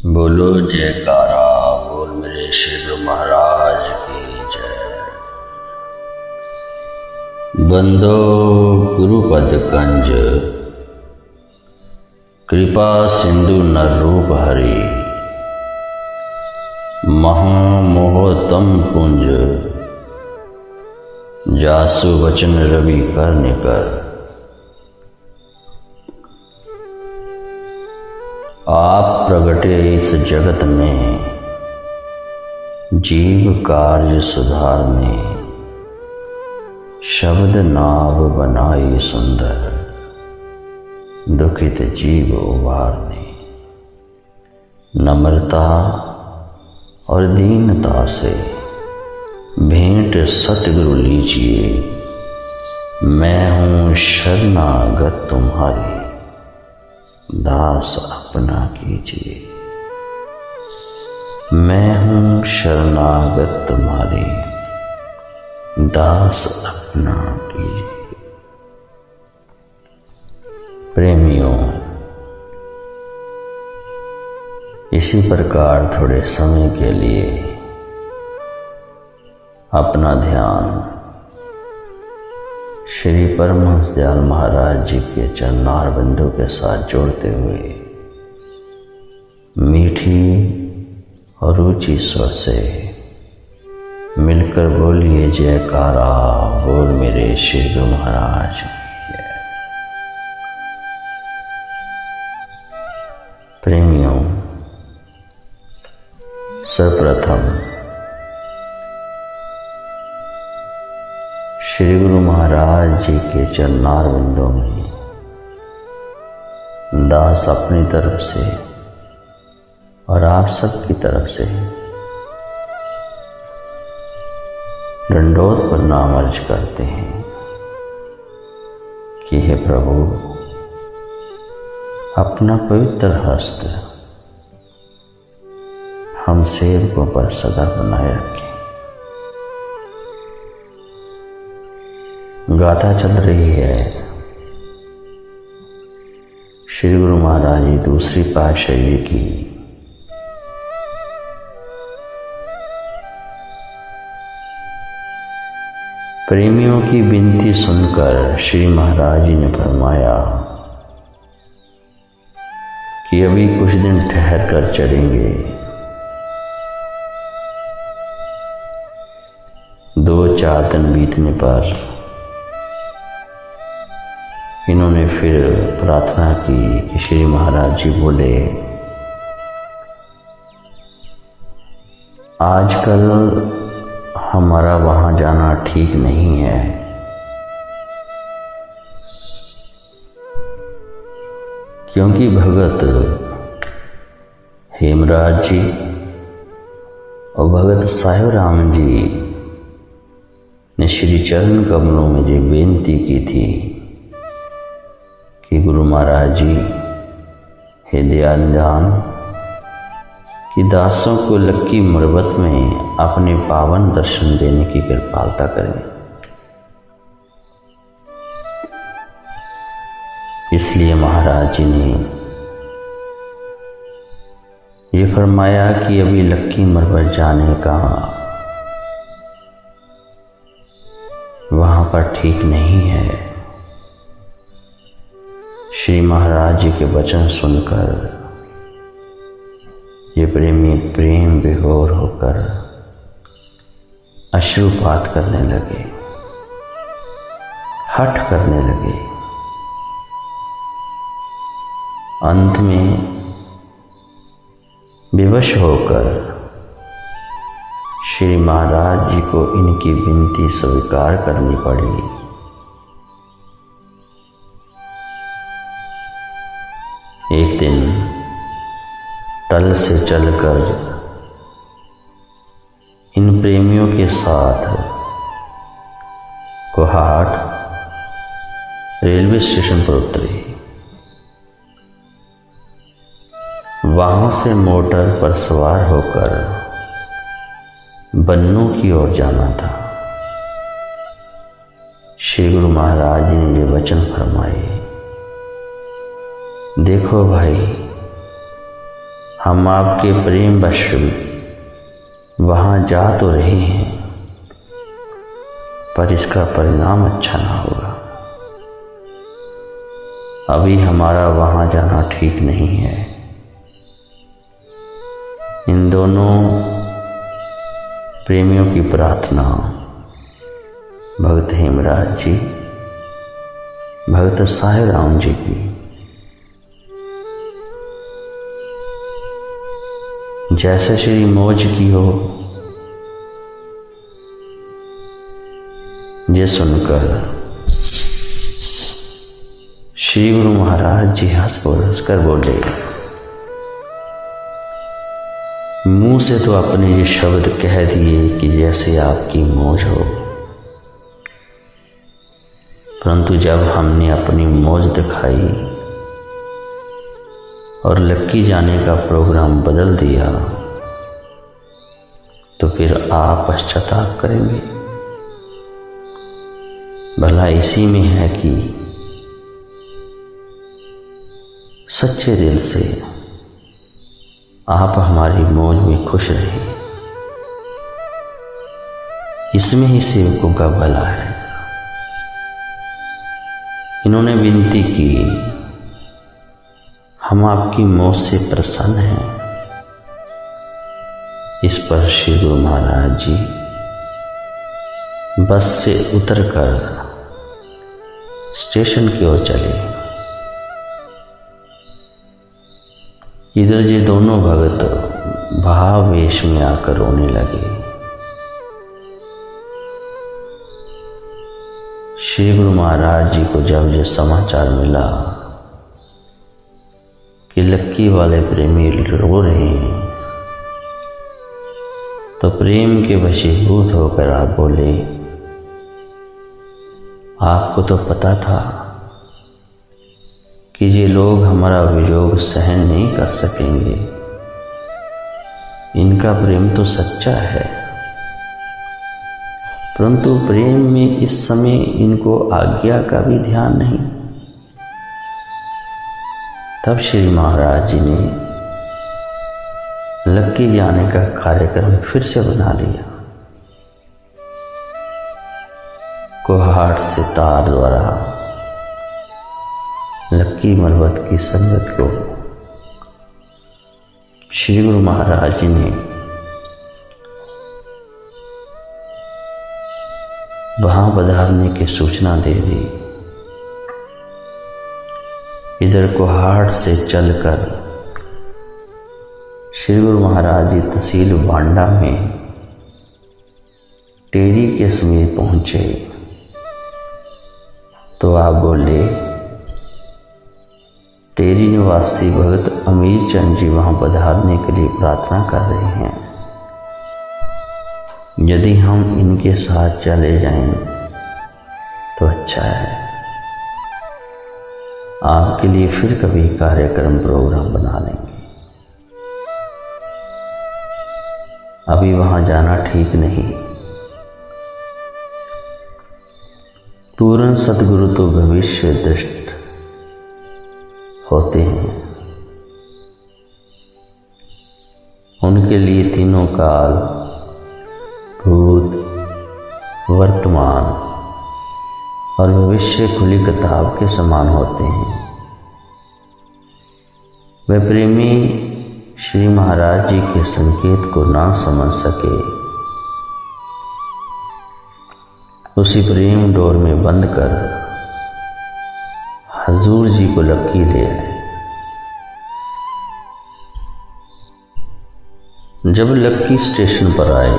बोलो जयकारा बोल मेरे श्री गुरु महाराज की जय। बंदो गुरुपद कंज कृपा सिंधु नर रूप हरि महामोहतम पुंज जासु वचन रवि कर निकर। आप प्रगटे इस जगत में जीव कार्य सुधारने, शब्द नाव बनाई सुंदर दुखित जीव उबारने। नम्रता और दीनता से भेंट सतगुरु लीजिए, मैं हूँ शरणागत तुम्हारी दास अपना कीजिए। मैं हूँ शरणागत तुम्हारी दास अपना कीजिए। प्रेमियों, इसी प्रकार थोड़े समय के लिए अपना ध्यान श्री परमहंस दयाल महाराज जी के चरणार बिंदु के साथ जोड़ते हुए मीठी और ऊंची स्वर से मिलकर बोलिए जयकारा बोल मेरे श्री गुरु महाराज की जय। प्रेमियों, सर्वप्रथम श्री गुरु महाराज जी के चरणार बिंदों में दास अपनी तरफ से और आप सबकी तरफ से दंडोत प्रणाम अर्ज करते हैं कि हे प्रभु, अपना पवित्र हस्त हम सेवकों पर सदा बनाए रखें। गाथा चल रही है श्री गुरु महाराज जी दूसरी पातशाही की प्रेमियों की विनती सुनकर श्री महाराज जी ने फरमाया कि अभी कुछ दिन ठहर कर चलेंगे। 2-4 दिन बीतने पर इन्होंने फिर प्रार्थना की कि श्री महाराज जी बोले, आजकल हमारा वहाँ जाना ठीक नहीं है, क्योंकि भगत हेमराज जी और भगत साहिब राम जी ने श्री चरण कमलों में जो बेनती की थी कि गुरु महाराज जी हे दयानिधान कि दासों को लक्की मुरबत में अपने पावन दर्शन देने की कृपालता करें। इसलिए महाराज जी ने ये फरमाया कि अभी लक्की मुरबत जाने का वहाँ पर ठीक नहीं है। श्री महाराज जी के वचन सुनकर ये प्रेमी प्रेम विभोर होकर अश्रुपात करने लगे, हठ करने लगे। अंत में विवश होकर श्री महाराज जी को इनकी विनती स्वीकार करनी पड़ी। एक दिन टल से चलकर इन प्रेमियों के साथ कोहाट रेलवे स्टेशन पर उतरे। वहां से मोटर पर सवार होकर बन्नू की ओर जाना था। श्री गुरु महाराज जी ने ये वचन फरमाए, देखो भाई, हम आपके प्रेम वश वहाँ जा तो रहे हैं, पर इसका परिणाम अच्छा ना होगा। अभी हमारा वहाँ जाना ठीक नहीं है। इन दोनों प्रेमियों की प्रार्थना भगत हेमराज जी, भगत साहिब राम जी की, जैसे श्री मौज की हो, ये सुनकर श्री गुरु महाराज जी हंस कर बोले, मुंह से तो अपने ये शब्द कह दिए कि जैसे आपकी मौज हो, परंतु जब हमने अपनी मौज दिखाई और लक्की जाने का प्रोग्राम बदल दिया, तो फिर आप पश्चाताप करेंगे। भला इसी में है कि सच्चे दिल से आप हमारी मौज में खुश रहिए, इसमें ही सेवकों का भला है। इन्होंने विनती की, हम आपकी मौज से प्रसन्न हैं। इस पर श्री गुरु महाराज जी बस से उतरकर स्टेशन की ओर चले। इधर ये दोनों भगत भावेश में आकर रोने लगे। श्री गुरु महाराज जी को जब ये समाचार मिला कि लक्की वाले प्रेमी रो रहे हैं, तो प्रेम के वशीभूत होकर आप बोले, आपको तो पता था कि ये लोग हमारा वियोग सहन नहीं कर सकेंगे। इनका प्रेम तो सच्चा है, परंतु प्रेम में इस समय इनको आज्ञा का भी ध्यान नहीं। तब श्री महाराज जी ने लक्की जाने का कार्यक्रम फिर से बना लिया। कुहाट से तार द्वारा लक्की मरवत की संगत को श्री गुरु महाराज जी ने वहां पधारने की सूचना दे दी। इधर कुहाट से चलकर श्री गुरु महाराज जी तहसील बांडा में टेरी के समीप पहुंचे, तो आप बोले, टेरी निवासी भगत अमीर चंद जी वहां पधारने के लिए प्रार्थना कर रहे हैं। यदि हम इनके साथ चले जाएं तो अच्छा है। आपके लिए फिर कभी कार्यक्रम प्रोग्राम बना लेंगे। अभी वहां जाना ठीक नहीं। पूर्ण सद्गुरु तो भविष्य दृष्ट होते हैं। उनके लिए तीनों काल, भूत, वर्तमान और भविष्य खुली किताब के समान होते हैं। वे प्रेमी श्री महाराज जी के संकेत को ना समझ सके, उसी प्रेम डोर में बंद कर हजूर जी को लक्की ले आए। जब लक्की स्टेशन पर आए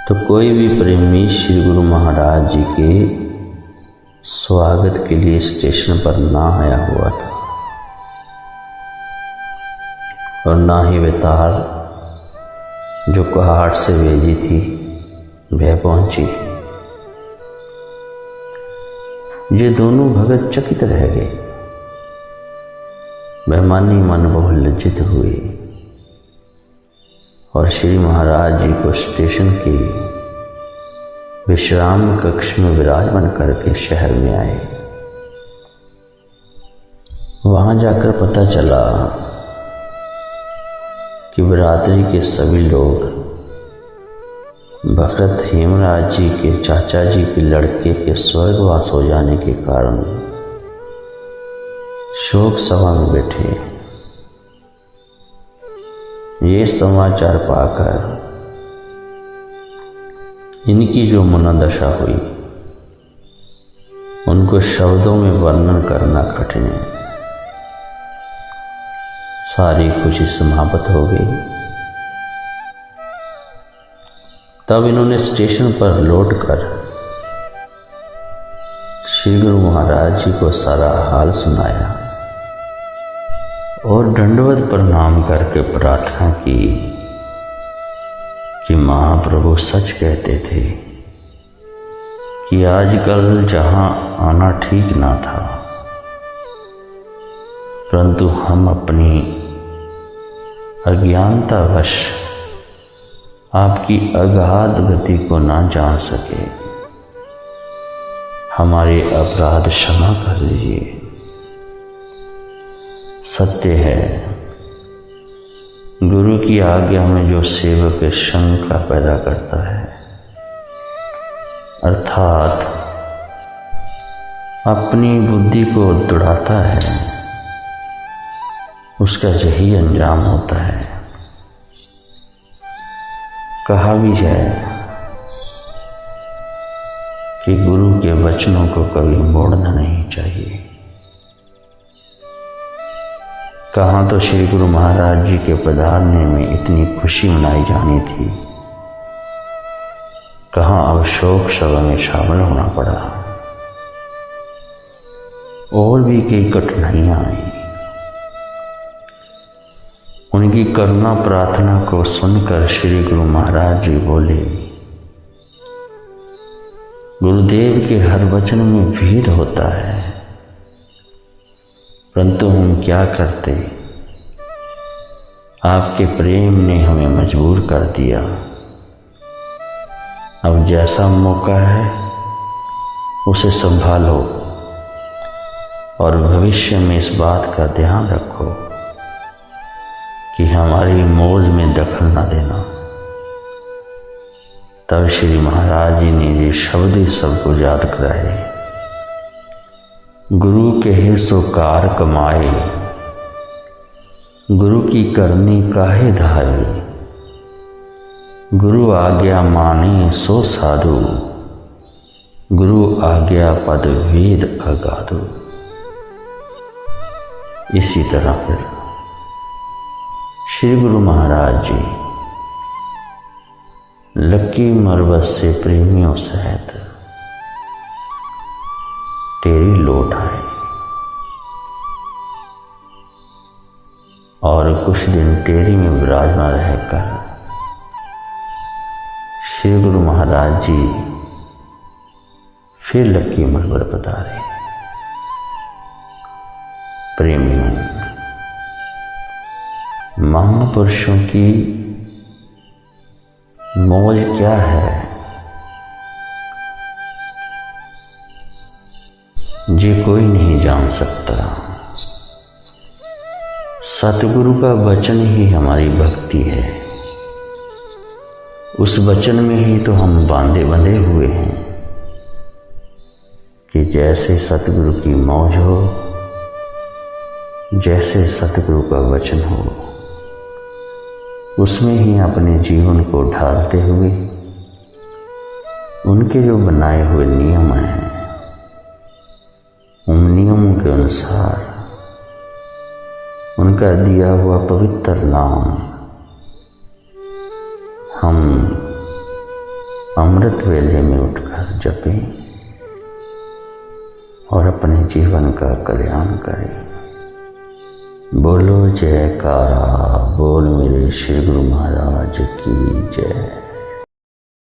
तो कोई भी प्रेमी श्री गुरु महाराज जी के स्वागत के लिए स्टेशन पर ना आया हुआ था, और ना ही वे तार जो कुहाट से भेजी थी वह पहुंची। ये दोनों भगत चकित रह गए। वे मन ही मन बहुत लज्जित हुए और श्री महाराज जी को स्टेशन के विश्राम कक्ष में विराजमान करके शहर में आए। वहां जाकर पता चला कि बिरादरी के सभी लोग भगत हेमराज जी के चाचा जी के लड़के के स्वर्गवास हो जाने के कारण शोक सभा में बैठे। ये समाचार पाकर इनकी जो मनोदशा हुई उनको शब्दों में वर्णन करना कठिन है। सारी खुशी समाप्त हो गई। तब इन्होंने स्टेशन पर लौटकर श्री गुरु महाराज जी को सारा हाल सुनाया और दंडवत प्रणाम करके प्रार्थना की कि महाप्रभु सच कहते थे कि आजकल जहां आना ठीक ना था, परंतु हम अपनी अज्ञानतावश आपकी अगाध गति को ना जान सके। हमारे अपराध क्षमा कर लीजिए। सत्य है, गुरु की आज्ञा में जो सेवक शंका पैदा करता है, अर्थात अपनी बुद्धि को दौड़ाता है, उसका यही अंजाम होता है। कहा भी जाए कि गुरु के वचनों को कभी मोड़ना नहीं चाहिए। कहाँ तो श्री गुरु महाराज जी के पधारने में इतनी खुशी मनाई जानी थी, कहाँ अब शोक सभा में शामिल होना पड़ा। और भी कई कठिनाइयां आई। उनकी करुणा प्रार्थना को सुनकर श्री गुरु महाराज जी बोले, गुरुदेव के हर वचन में भेद होता है, परंतु हम क्या करते, आपके प्रेम ने हमें मजबूर कर दिया। अब जैसा मौका है उसे संभालो और भविष्य में इस बात का ध्यान रखो कि हमारी मौज में दखल न देना। तब श्री महाराज जी ने ये शब्द सबको याद कराए, गुरु कहे सो कार कमाए, गुरु की करनी काहे धावे, गुरु आज्ञा माने सो साधु, गुरु आज्ञा पद वेद अगाधु। इसी तरह फिर श्री गुरु महाराज जी लक्की मरबत से प्रेमियों सहित टेरी लौट आए और कुछ दिन टेरी में विराजमान रहकर श्री गुरु महाराज जी फिर लक्की मरबत पधारे। प्रेमियों, महापुरुषों की मौज क्या है, ये कोई नहीं जान सकता। सतगुरु का वचन ही हमारी भक्ति है। उस वचन में ही तो हम बांधे बंधे हुए हैं कि जैसे सतगुरु की मौज हो, जैसे सतगुरु का वचन हो, उसमें ही अपने जीवन को ढालते हुए उनके जो बनाए हुए नियम हैं, उन नियमों के अनुसार उनका दिया हुआ पवित्र नाम हम अमृत वेले में उठकर जपें और अपने जीवन का कल्याण करें। बोलो जयकारा, बोल मेरे श्री गुरु महाराज की जय।